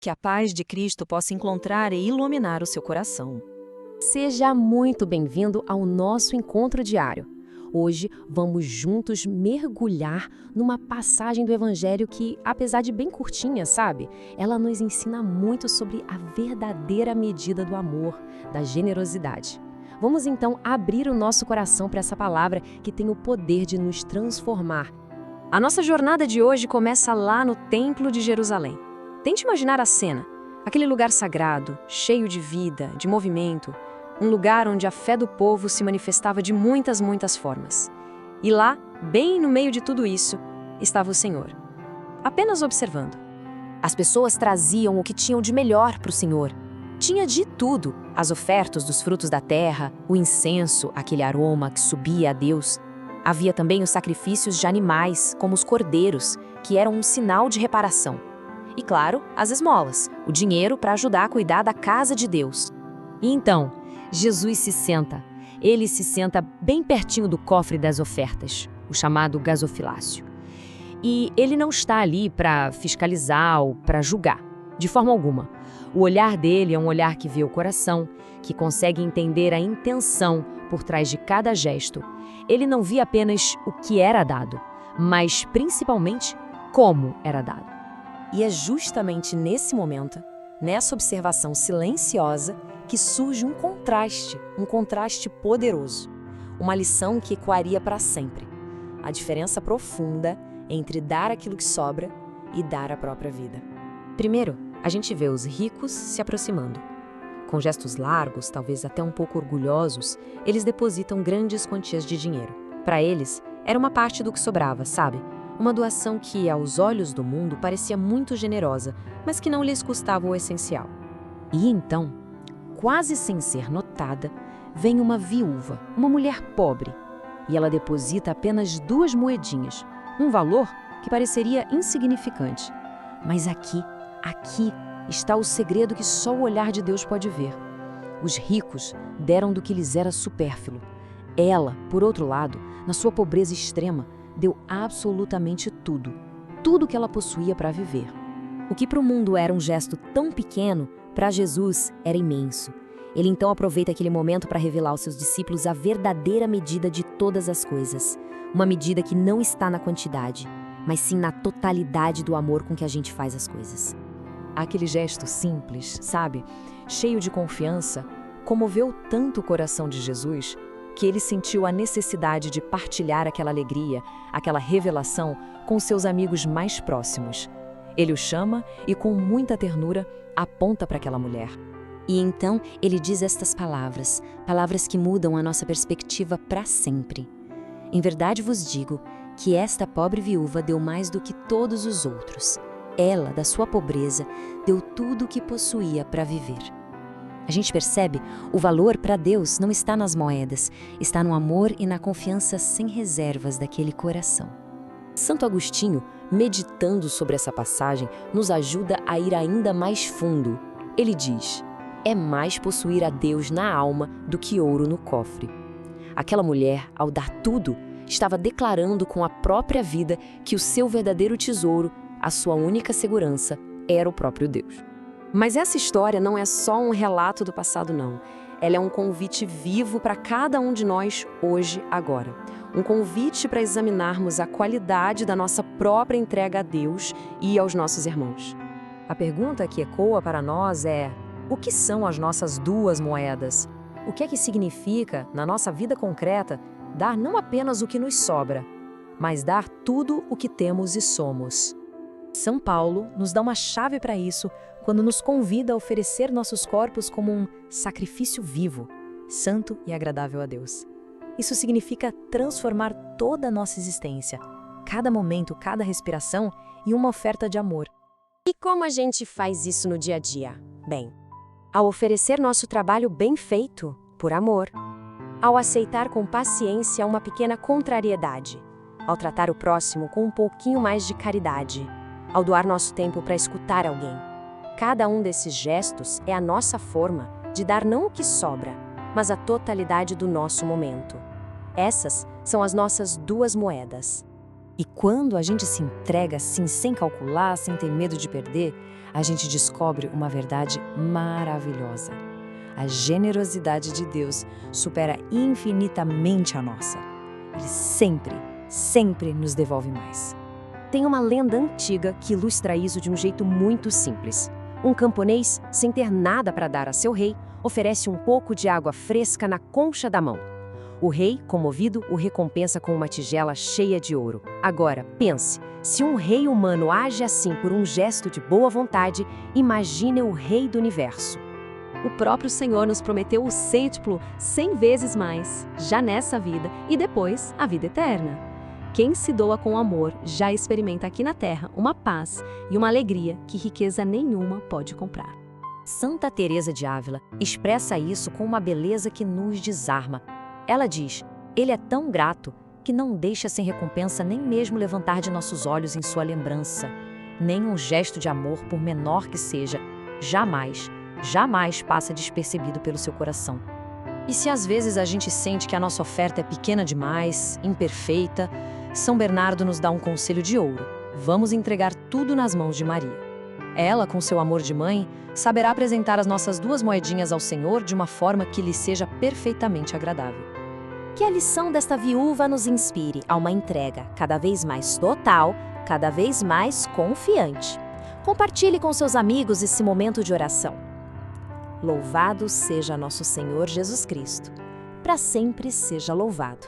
Que a paz de Cristo possa encontrar e iluminar o seu coração. Seja muito bem-vindo ao nosso encontro diário. Hoje vamos juntos mergulhar numa passagem do Evangelho que, apesar de bem curtinha, sabe? Ela nos ensina muito sobre a verdadeira medida do amor, da generosidade. Vamos então abrir o nosso coração para essa palavra que tem o poder de nos transformar. A nossa jornada de hoje começa lá no Templo de Jerusalém. Tente imaginar a cena, aquele lugar sagrado, cheio de vida, de movimento, um lugar onde a fé do povo se manifestava de muitas formas. E lá, bem no meio de tudo isso, estava o Senhor, apenas observando. As pessoas traziam o que tinham de melhor para o Senhor. Tinha de tudo, as ofertas dos frutos da terra, o incenso, aquele aroma que subia a Deus. Havia também os sacrifícios de animais, como os cordeiros, que eram um sinal de reparação. E claro, as esmolas, o dinheiro para ajudar a cuidar da casa de Deus. E então, Jesus se senta. Ele se senta bem pertinho do cofre das ofertas, o chamado gasofilácio. E ele não está ali para fiscalizar ou para julgar, de forma alguma. O olhar dele é um olhar que vê o coração, que consegue entender a intenção por trás de cada gesto. Ele não via apenas o que era dado, mas principalmente como era dado. E é justamente nesse momento, nessa observação silenciosa, que surge um contraste poderoso. Uma lição que ecoaria para sempre. A diferença profunda entre dar aquilo que sobra e dar a própria vida. Primeiro, a gente vê os ricos se aproximando. Com gestos largos, talvez até um pouco orgulhosos, eles depositam grandes quantias de dinheiro. Para eles, era uma parte do que sobrava, sabe? Uma doação que, aos olhos do mundo, parecia muito generosa, mas que não lhes custava o essencial. E então, quase sem ser notada, vem uma viúva, uma mulher pobre, e ela deposita apenas 2 moedinhas, um valor que pareceria insignificante. Mas aqui está o segredo que só o olhar de Deus pode ver. Os ricos deram do que lhes era supérfluo. Ela, por outro lado, na sua pobreza extrema, deu absolutamente tudo que ela possuía para viver. O que para o mundo era um gesto tão pequeno, para Jesus era imenso. Ele então aproveita aquele momento para revelar aos seus discípulos a verdadeira medida de todas as coisas. Uma medida que não está na quantidade, mas sim na totalidade do amor com que a gente faz as coisas. Aquele gesto simples, sabe, cheio de confiança, comoveu tanto o coração de Jesus que ele sentiu a necessidade de partilhar aquela alegria, aquela revelação com seus amigos mais próximos. Ele o chama e, com muita ternura, aponta para aquela mulher. E então ele diz estas palavras que mudam a nossa perspectiva para sempre. Em verdade vos digo que esta pobre viúva deu mais do que todos os outros. Ela, da sua pobreza, deu tudo o que possuía para viver. A gente percebe, o valor para Deus não está nas moedas, está no amor e na confiança sem reservas daquele coração. Santo Agostinho, meditando sobre essa passagem, nos ajuda a ir ainda mais fundo. Ele diz: é mais possuir a Deus na alma do que ouro no cofre. Aquela mulher, ao dar tudo, estava declarando com a própria vida que o seu verdadeiro tesouro, a sua única segurança, era o próprio Deus. Mas essa história não é só um relato do passado, não. Ela é um convite vivo para cada um de nós hoje, agora. Um convite para examinarmos a qualidade da nossa própria entrega a Deus e aos nossos irmãos. A pergunta que ecoa para nós é: o que são as nossas 2 moedas? O que é que significa, na nossa vida concreta, dar não apenas o que nos sobra, mas dar tudo o que temos e somos? São Paulo nos dá uma chave para isso quando nos convida a oferecer nossos corpos como um sacrifício vivo, santo e agradável a Deus. Isso significa transformar toda a nossa existência, cada momento, cada respiração, em uma oferta de amor. E como a gente faz isso no dia a dia? Bem, ao oferecer nosso trabalho bem feito, por amor, ao aceitar com paciência uma pequena contrariedade, ao tratar o próximo com um pouquinho mais de caridade, ao doar nosso tempo para escutar alguém. Cada um desses gestos é a nossa forma de dar não o que sobra, mas a totalidade do nosso momento. Essas são as nossas 2 moedas. E quando a gente se entrega assim, sem calcular, sem ter medo de perder, a gente descobre uma verdade maravilhosa. A generosidade de Deus supera infinitamente a nossa. Ele sempre, sempre nos devolve mais. Tem uma lenda antiga que ilustra isso de um jeito muito simples. Um camponês, sem ter nada para dar a seu rei, oferece um pouco de água fresca na concha da mão. O rei, comovido, o recompensa com uma tigela cheia de ouro. Agora, pense, se um rei humano age assim por um gesto de boa vontade, imagine o rei do universo. O próprio Senhor nos prometeu o cêntuplo 100 vezes mais, já nessa vida e depois a vida eterna. Quem se doa com amor já experimenta aqui na terra uma paz e uma alegria que riqueza nenhuma pode comprar. Santa Teresa de Ávila expressa isso com uma beleza que nos desarma. Ela diz: ele é tão grato que não deixa sem recompensa nem mesmo levantar de nossos olhos em sua lembrança. Nem um gesto de amor, por menor que seja, jamais, jamais passa despercebido pelo seu coração. E se às vezes a gente sente que a nossa oferta é pequena demais, imperfeita, São Bernardo nos dá um conselho de ouro: vamos entregar tudo nas mãos de Maria. Ela, com seu amor de mãe, saberá apresentar as nossas 2 moedinhas ao Senhor de uma forma que lhe seja perfeitamente agradável. Que a lição desta viúva nos inspire a uma entrega cada vez mais total, cada vez mais confiante. Compartilhe com seus amigos esse momento de oração. Louvado seja nosso Senhor Jesus Cristo. Para sempre seja louvado.